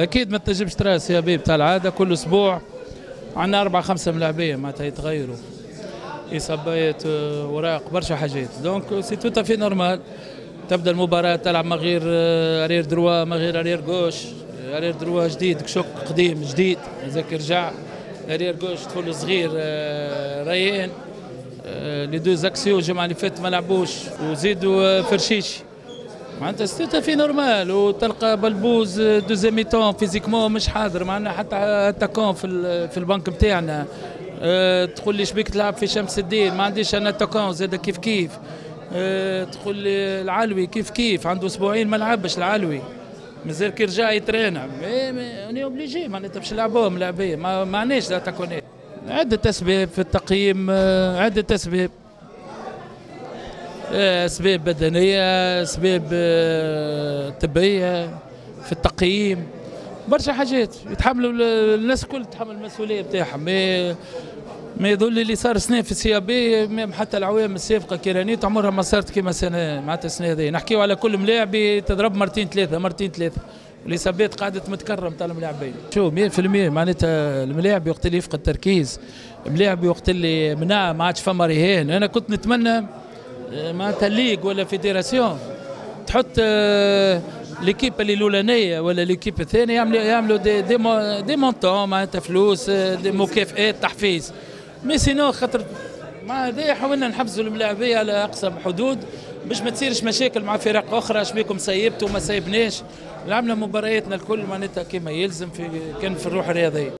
اكيد ما تنجمش ترى سيابي بتاع العاده، كل اسبوع عندنا 4 5 ملاعبيه معناتها يتغيروا، اصابات، وراق، برشا حاجات. دونك سي تو في نورمال. تبدا المباراه تلعب من غير ارير دروا، من غير ارير غوش، ارير دروا جديد، كشوك قديم جديد هذاك رجع، ارير غوش طفل صغير ريان، لي دو زاكسيو الجمعه اللي فاتت ما لعبوش، وزيدوا فرشيشي معناتها ستة في نورمال. وتلقى بلبوز دوزيام ميتون فيزيكمون مش حاضر، معنا حتى اتاكون في البنك نتاعنا. تقول لي شبيك تلعب في شمس الدين، ما عنديش انا اتاكون زاد كيف. تقول لي العلوي كيف عنده اسبوعين ما لعبش العلوي، مازال كي رجع يترينا، انا اوبليجي معناتها باش نلعبوهم ملاعبيه، ما عندناش اتاكونات. عده اسباب في التقييم، عده اسباب، اسباب بدنيه، اسباب طبيه في التقييم، برشا حاجات يتحملوا الناس الكل تتحمل المسؤوليه بتاعهم. ما يظل اللي صار سنين في السي بي، حتى العوام السابقه كيرانيت عمرها ما صارت كيما سنه معناتها السنه هذه. نحكيو على كل ملاعب تضرب مرتين ثلاثه، والاصابات قاعده متكرر نتاع الملاعبين. شو 100% معناتها الملاعب وقت اللي يفقد التركيز، ملاعب وقت اللي منع ما عادش فما رهان. انا كنت نتمنى معناتها الليغ ولا فيدراسيون تحط ليكيب اللي الاولانيه ولا ليكيب الثانيه يعملوا دي مونتون معناتها فلوس، دي مكافئات، تحفيز. مي سينو خاطر مع هذا حاولنا نحفزوا الملاعبيه على اقصى حدود باش ما تصيرش مشاكل مع فرق اخرى، شبيكم سيبتوا ما سيبناش. لعبنا مبارياتنا الكل معناتها كما يلزم كان في الروح الرياضيه.